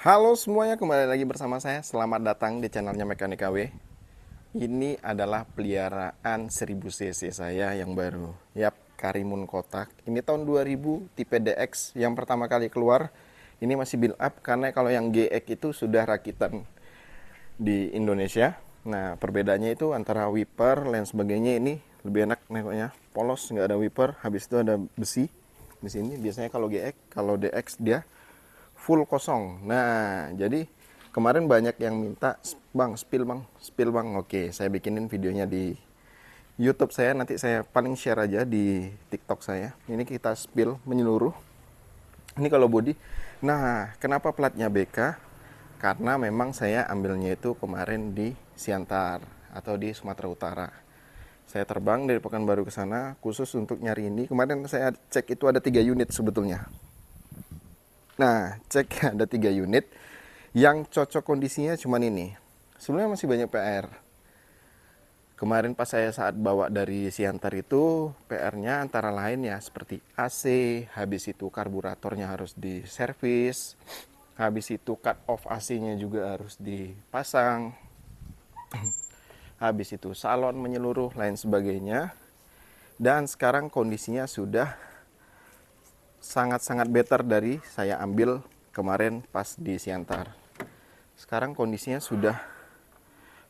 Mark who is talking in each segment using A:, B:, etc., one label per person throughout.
A: Halo semuanya, kembali lagi bersama saya. Selamat datang di channelnya Mekanik KW. Ini adalah peliharaan 1000 cc saya yang baru. Yap, Karimun kotak. Ini tahun 2000, tipe DX yang pertama kali keluar. Ini masih build up karena kalau yang GX itu sudah rakitan di Indonesia. Nah, perbedaannya itu antara wiper, lain sebagainya, ini lebih enak nengoknya. Polos, nggak ada wiper, habis itu ada besi di sini. Biasanya kalau GX, kalau DX dia full kosong. Nah, jadi kemarin banyak yang minta, bang, spill bang. Oke, saya bikinin videonya di YouTube saya. Nanti saya paling share aja di TikTok saya. Ini kita spill menyeluruh. Ini kalau body. Nah, kenapa platnya BK? Karena memang saya ambilnya itu kemarin di Siantar atau di Sumatera Utara. Saya terbang dari Pekanbaru ke sana khusus untuk nyari ini. Kemarin saya cek itu ada 3 unit sebetulnya. Nah, cek ada 3 unit yang cocok kondisinya cuman ini. Sebenarnya masih banyak PR. Kemarin pas saya saat bawa dari Siantar itu, PR-nya antara lain ya seperti AC, habis itu karburatornya harus diservis, habis itu cut off AC-nya juga harus dipasang, habis itu salon menyeluruh, lain sebagainya. Dan sekarang kondisinya sudah sangat-sangat better dari saya ambil kemarin pas di Siantar. Sekarang kondisinya sudah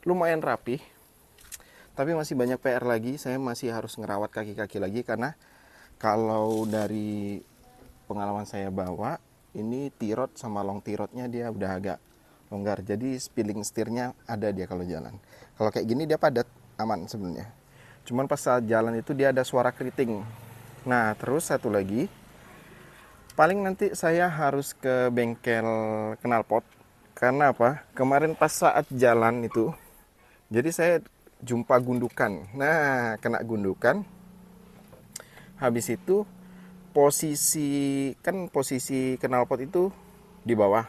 A: lumayan rapi, tapi masih banyak PR lagi. Saya masih harus ngerawat kaki-kaki lagi karena kalau dari pengalaman saya bawa, ini T-rod sama long T-rodnya dia udah agak longgar. Jadi spilling setirnya ada dia kalau jalan. Kalau kayak gini dia padat, aman sebenarnya. Cuman pas saat jalan itu dia ada suara keriting. Nah, terus satu lagi, paling nanti saya harus ke bengkel knalpot. Karena apa? Kemarin pas saat jalan itu, jadi saya jumpa gundukan. Nah, kena gundukan. Habis itu posisi knalpot itu di bawah.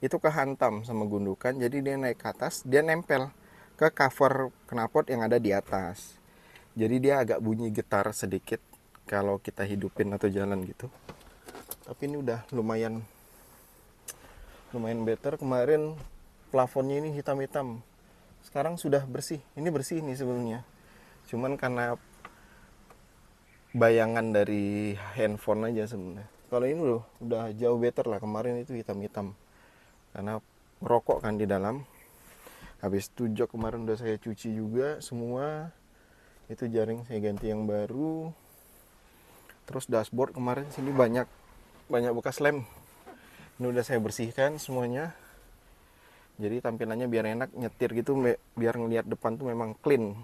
A: Itu kehantam sama gundukan, jadi dia naik ke atas, dia nempel ke cover knalpot yang ada di atas. Jadi dia agak bunyi getar sedikit kalau kita hidupin atau jalan gitu. Tapi ini udah lumayan better. Kemarin plafonnya ini hitam-hitam, sekarang sudah bersih. Ini bersih nih sebelumnya, cuman karena bayangan dari handphone aja sebenarnya. Kalau ini udah jauh better lah. Kemarin itu hitam-hitam karena rokok kan di dalam. Habis itu jok kemarin udah saya cuci juga semua. Itu jaring saya ganti yang baru. Terus dashboard kemarin sini banyak bekas lem. Ini udah saya bersihkan semuanya. Jadi tampilannya biar enak nyetir gitu, biar ngelihat depan tuh memang clean.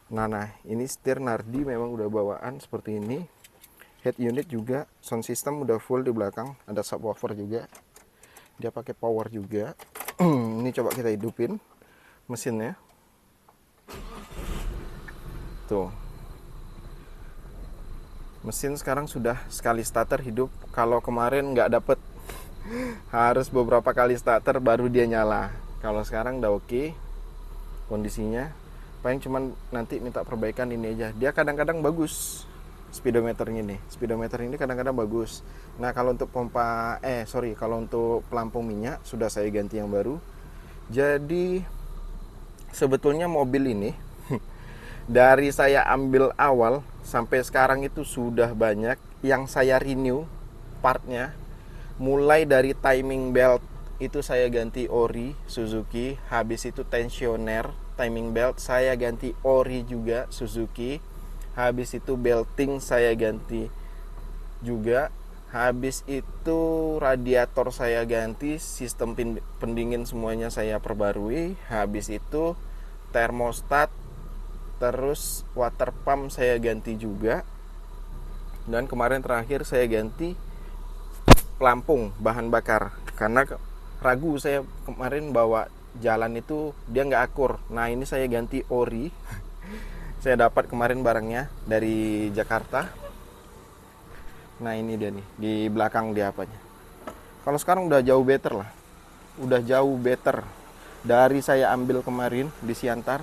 A: Nah, ini setir Nardi memang udah bawaan seperti ini. Head unit juga, sound system udah full di belakang, ada subwoofer juga. Dia pakai power juga. Ini coba kita hidupin mesinnya. Tuh. Mesin sekarang sudah sekali starter hidup. Kalau kemarin nggak dapet, harus beberapa kali starter baru dia nyala. Kalau sekarang udah oke kondisinya. Paling cuman nanti minta perbaikan ini aja. Dia kadang-kadang bagus speedometernya nih. Speedometer ini kadang-kadang bagus. Nah, kalau untuk kalau untuk pelampung minyak sudah saya ganti yang baru. Jadi sebetulnya mobil ini dari saya ambil awal sampai sekarang itu sudah banyak yang saya renew partnya. Mulai dari timing belt itu saya ganti ori Suzuki, habis itu tensioner timing belt saya ganti ori juga Suzuki, habis itu belting saya ganti juga, habis itu radiator saya ganti, sistem pendingin semuanya saya perbarui, habis itu termostat, terus water pump saya ganti juga, dan kemarin terakhir saya ganti pelampung bahan bakar karena ragu saya kemarin bawa jalan itu dia nggak akur. Nah, ini saya ganti ori. Saya dapat kemarin barangnya dari Jakarta. Nah, ini dia nih di belakang dia apanya. Kalau sekarang udah jauh better lah, udah jauh better dari saya ambil kemarin di Siantar.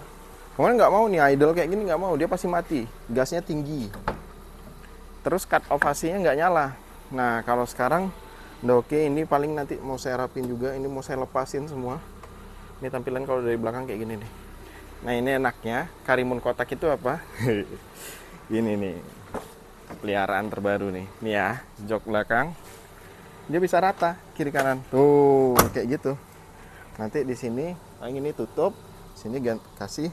A: Kemarin nggak mau nih idle kayak gini, nggak mau, dia pasti mati, gasnya tinggi, terus cut off AC-nya nggak nyala. Nah, kalau sekarang Udah oke. Ini paling nanti mau saya rapin juga, ini mau saya lepasin semua. Ini tampilan kalau dari belakang kayak gini nih. Nah ini enaknya Karimun kotak itu apa? Ini nih peliharaan terbaru nih. Nih ya, jok belakang dia bisa rata kiri kanan. Tuh kayak gitu. Nanti di sini yang ini tutup, sini kasih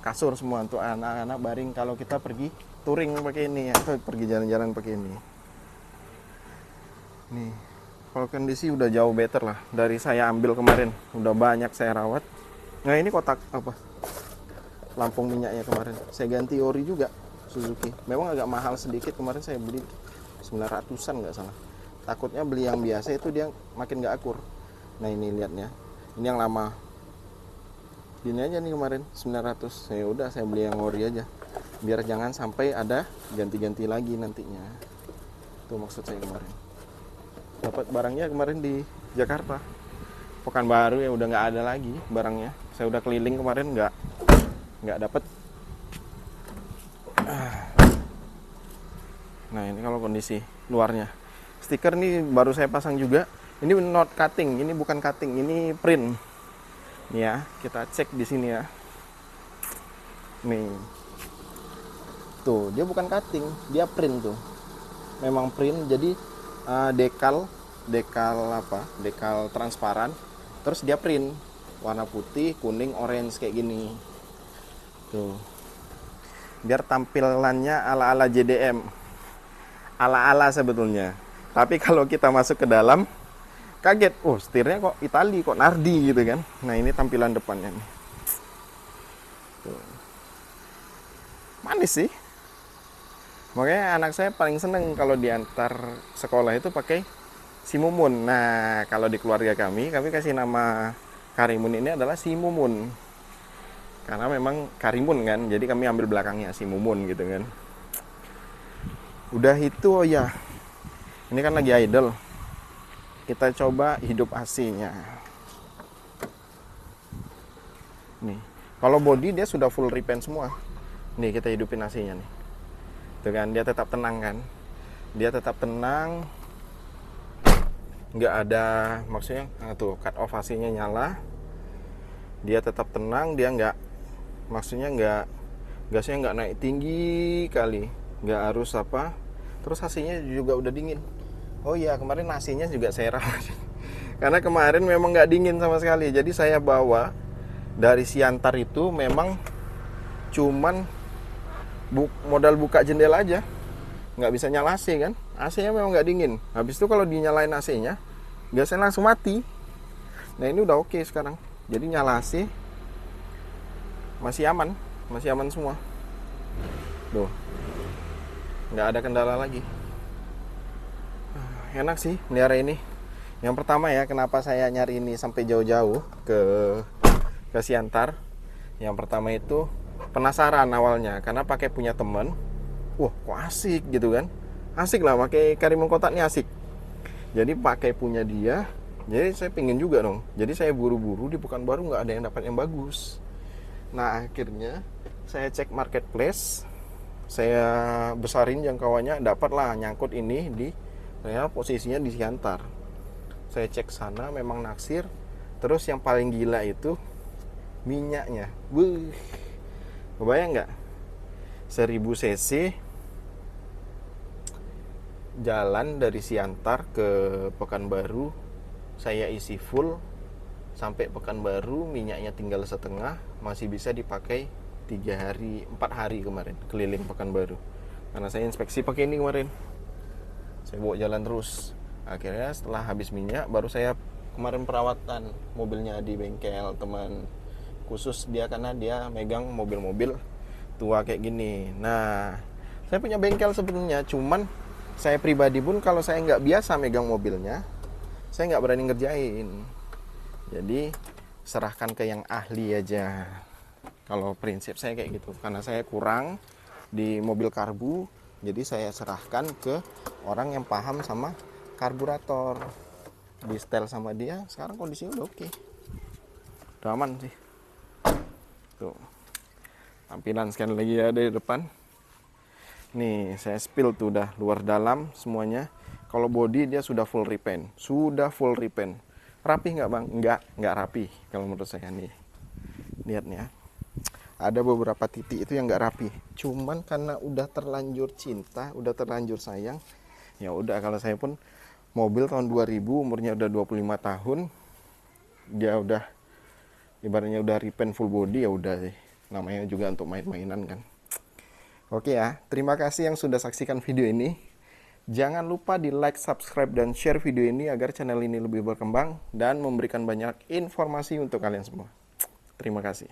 A: kasur semua untuk anak-anak baring kalau kita pergi touring pakai ini atau pergi jalan-jalan pakai ini. Nih, kalau kondisi udah jauh better lah dari saya ambil kemarin. Udah banyak saya rawat. Nah ini kotak apa? Lampung minyaknya kemarin. Saya ganti ori juga Suzuki. Memang agak mahal sedikit kemarin saya beli 900-an nggak salah. Takutnya beli yang biasa itu dia makin nggak akur. Nah ini lihatnya. Ini yang lama. Gini aja nih kemarin 900. Ya udah saya beli yang ori aja. Biar jangan sampai ada ganti-ganti lagi nantinya. Itu maksud saya kemarin. Dapat barangnya kemarin di Jakarta, Pekanbaru ya udah nggak ada lagi barangnya. Saya udah keliling kemarin nggak dapet. Nah ini kalau kondisi luarnya. Stiker nih baru saya pasang juga. Ini not cutting, ini bukan cutting, ini print. Nih ya, kita cek di sini ya. Nih, tuh dia bukan cutting, dia print tuh. Memang print, jadi dekal transparan, terus dia print warna putih, kuning, orange kayak gini tuh, biar tampilannya ala-ala JDM, ala-ala sebetulnya. Tapi kalau kita masuk ke dalam kaget, oh setirnya kok Itali, kok Nardi gitu kan. Nah ini tampilan depannya nih tuh. Manis sih. Makanya anak saya paling seneng kalau diantar sekolah itu pakai si Mumun. Nah, kalau di keluarga kami kasih nama Karimun ini adalah si Mumun. Karena memang Karimun kan, jadi kami ambil belakangnya si Mumun gitu kan. Udah itu, oh ya, ini kan lagi idle. Kita coba hidup AC-nya. Nih, kalau body dia sudah full repaint semua. Nih kita hidupin AC-nya nih. Tuh kan, dia tetap tenang kan, dia tetap tenang, nggak ada maksudnya. Nah, tuh cut off AC-nya nyala, dia tetap tenang, dia nggak, maksudnya nggak, gasnya nggak naik tinggi kali, nggak harus apa. Terus AC-nya juga udah dingin. Oh iya, kemarin AC-nya juga saya rawat karena kemarin memang nggak dingin sama sekali. Jadi saya bawa dari Siantar itu memang cuman modal buka jendela aja, nggak bisa nyala AC kan. AC-nya memang nggak dingin. Habis itu kalau dinyalain AC-nya, gasnya langsung mati. Nah ini udah oke sekarang. Jadi nyala AC, masih aman semua. Tuh, nggak ada kendala lagi. Enak sih melihara ini. Yang pertama ya, kenapa saya nyari ini sampai jauh-jauh ke Siantar. Yang pertama itu penasaran awalnya karena pakai punya temen. Wah kok asik gitu kan, asik lah pakai Karimun kotak ini, asik. Jadi pakai punya dia, jadi saya pengen juga dong. Jadi saya buru-buru di Pekanbaru nggak ada yang dapat yang bagus. Nah akhirnya saya cek marketplace, saya besarin jangkauannya, dapatlah nyangkut ini di, saya posisinya di Siantar. Saya cek sana memang naksir. Terus yang paling gila itu minyaknya. Wuh, kebayang nggak? 1000 cc jalan dari Siantar ke Pekanbaru, saya isi full sampai Pekanbaru, minyaknya tinggal setengah, masih bisa dipakai 3 hari, 4 hari kemarin keliling Pekanbaru. Karena saya inspeksi pakai ini kemarin, saya bawa jalan terus. Akhirnya setelah habis minyak baru saya kemarin perawatan mobilnya di bengkel teman khusus dia, karena dia megang mobil-mobil tua kayak gini. Nah, saya punya bengkel sebetulnya, cuman saya pribadi pun kalau saya nggak biasa megang mobilnya, saya nggak berani ngerjain. Jadi serahkan ke yang ahli aja. Kalau prinsip saya kayak gitu, karena saya kurang di mobil karbu, jadi saya serahkan ke orang yang paham sama karburator. Di setel sama dia, sekarang kondisinya udah oke. Udah aman sih. Tuh, tampilan sekali lagi ya dari depan. Nih saya spill tuh udah luar dalam semuanya. Kalau body dia sudah full repaint. Rapi nggak bang? Nggak rapi kalau menurut saya nih. Lihat nih ya. Ada beberapa titik itu yang nggak rapi. Cuman karena udah terlanjur cinta, udah terlanjur sayang, ya udah. Kalau saya pun mobil tahun 2000, umurnya udah 25 tahun, dia udah ibaratnya udah repaint full body, ya udah sih. Namanya juga untuk main-mainan kan. Oke ya, terima kasih yang sudah saksikan video ini. Jangan lupa di like, subscribe, dan share video ini agar channel ini lebih berkembang dan memberikan banyak informasi untuk kalian semua. Terima kasih.